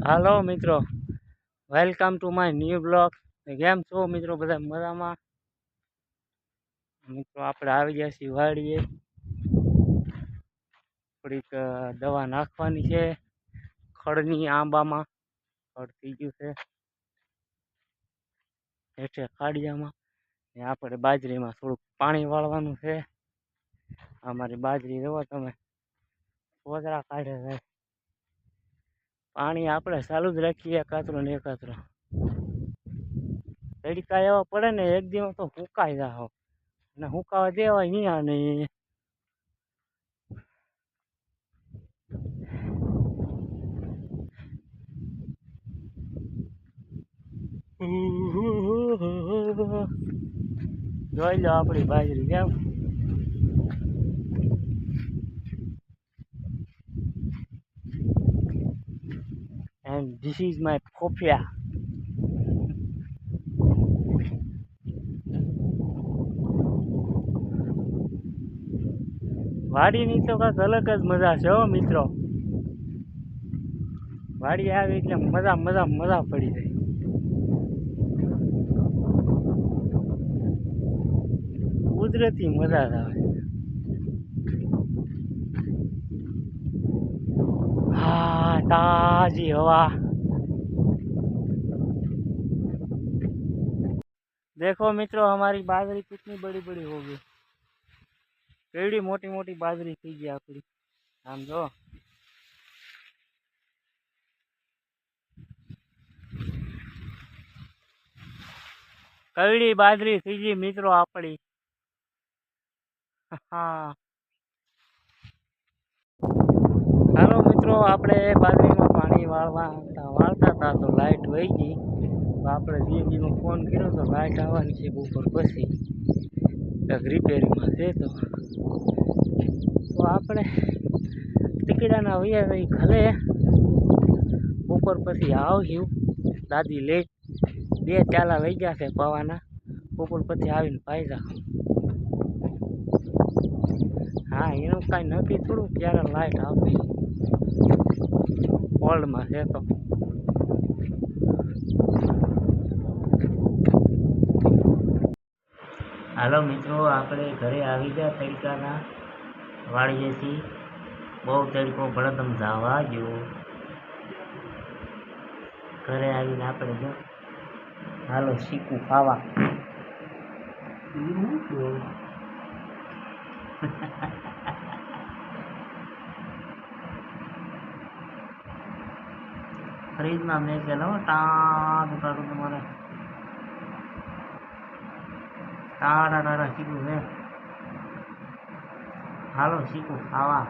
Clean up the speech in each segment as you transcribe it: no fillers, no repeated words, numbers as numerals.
હાલો મિત્રો, welcome to my new blog. કેમ છો મિત્રો? બધા મજામાં? મિત્રો આપણે આવી ગયા છીએ વાડીએ. થોડીક દવા નાખવાની છે ખડની આંબામાં. ખડ થઈ ગયું છે હેઠે ખાડિયામાં. ને આપણે બાજરીમાં થોડુંક પાણી વાળવાનું છે. અમારી બાજરી જોવો તમે, પોદરા કાઢે છે. પાણી આપણે ચાલુ જ રાખીએ, એકાતરો ને એકાતરો. તડકા એવા પડે ને એક દિવસ તો હુકાઈ જાવ, અને હુકાવા દેવાય અહીંયા નહીં. જોઈ લો આપણી બાજરી કેમ. And this is my પોપિયા. વાડીની તો કાંઈક અલગ જ મજા છે હો મિત્રો. વાડી આવી એટલે મજા મજા મજા પડી જાય. કુદરતી મજા આવે. हाँ ताजी हवा. देखो मित्रों, हमारी बाजरी कितनी बड़ी बड़ी हो गई. केड़ी मोटी मोटी बाजरी थी गई अपनी. आम जो कई बाजरी थी गई मित्रों अपनी. हाँ हेलो मित्रों, આપણે બાજરીમાં પાણી વાળતા હતા તો લાઈટ વહી ગઈ. તો આપણે જીએમજીનો ફોન કર્યો તો લાઈટ આવવાની છે બપોર પછી, કંઈક રિપેરિંગમાં છે. તો આપણે ટીકડાના વૈયા રહી ઘરે. બપોર પછી આવ્યું દાદી લેટ 2 ચાલા લઈ ગયા છે પવાના. બપોર પછી આવીને પાઈ જા. હા એનું કાંઈ નક્કી થોડું ક્યારે લાઈટ આવે. હોલ્ડમાં છે તો. હાલો મિત્રો, આપણે ઘરે આવી ગયા તડકાના વાળીએથી. બહુ તડકો ભળતમ જવા ગયો. ઘરે આવીને આપણે જો હાલો શીખું ખાવા. ફ્રીજમાં મેં ગયેલો ટાઢું ટાઢું તમારે ટાઢા ટાઢા શીખું છે. હાલો શીખું ખાવા.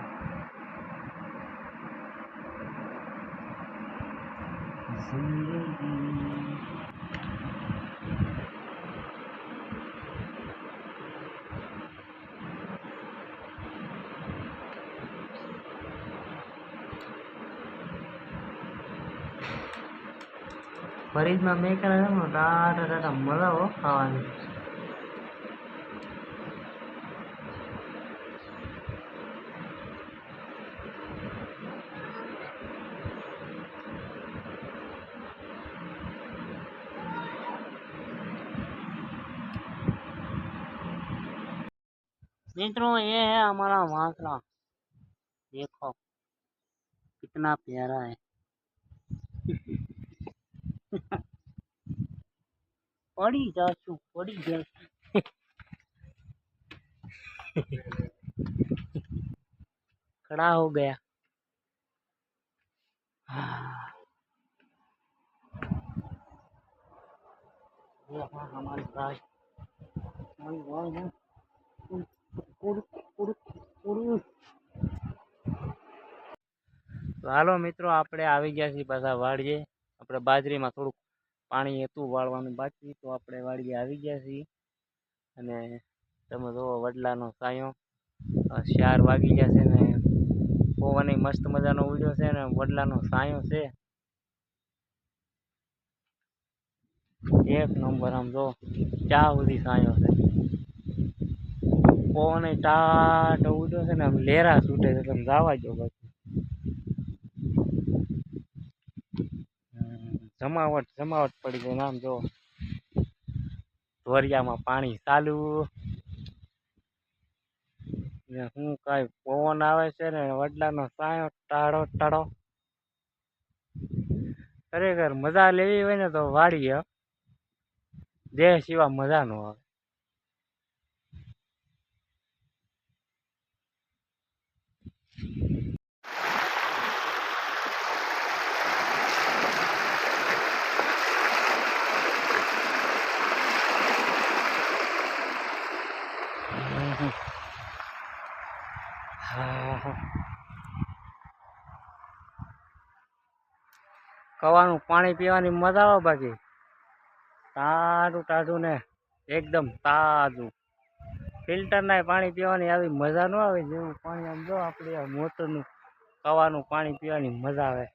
ફ્રીજમાં મેં કરેલું ટાઢા ટાઢા મજા હો ખાવાની. मित्रों ये है हमारा वासला, देखो कितना प्यारा है. पड़ी जाशु पड़ी जाशु. खड़ा हो गया. ये है हमारी गाय. हमारी गाय है. તો હાલો મિત્રો, આપણે આવી ગયા છીએ પાછા વાડીએ. આપણે બાજરીમાં થોડુંક પાણી હતું વાળવાનું બાકી, તો આપણે વાડીએ આવી ગયા છીએ. અને તમે જુઓ વડલાનો સાયો. 4 વાગી ગયા છે ને પવન મસ્ત મજાનો ઉડ્યો છે ને વડલાનો સાયો છે એક નંબર. આમ જો ચા સુધી સાયો છે. પવન ટાઢો ઉડ્યો છે ને આમ લેરા છૂટે છે. તમે જવા દો બાકી. જમાવટ પડી ગઈ. આમ જો ધોરિયામાં પાણી ચાલુ ને હું કાંઈ પવન આવે છે ને વડલાનો સાયો ટાળો ટાળો. ખરેખર મજા લેવી હોય ને તો વાડીએ, દેહ સિવા મજા ન આવે. કવાનું પાણી પીવાની મજા આવે. બાકી ટાઢું ટાઢું ને એકદમ તાજું. ફિલ્ટર ના પાણી પીવાની આવી મજા ન આવે જેવું પાણી આમ જો આપણે મોટરનું કવાનું પાણી પીવાની મજા આવે.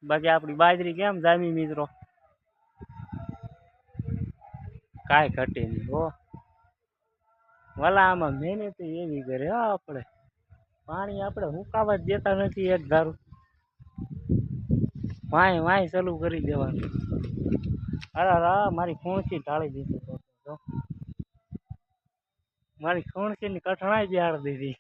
બાકી આપણી બાજરી કેમ જામી મિત્રો? કાંઈ ઘટે નહીં હો. વલા આમાં મહેનત એવી કરે હો. આપણે પાણી આપણે હુકાવા જ દેતા નથી. એક ધારું વાય ચાલુ કરી દેવાનું. અરે મારી ખૂણસી ઢાળી દીધી. મારી ખૂણસી ની કઠણાઈ બિહાડી દીધી.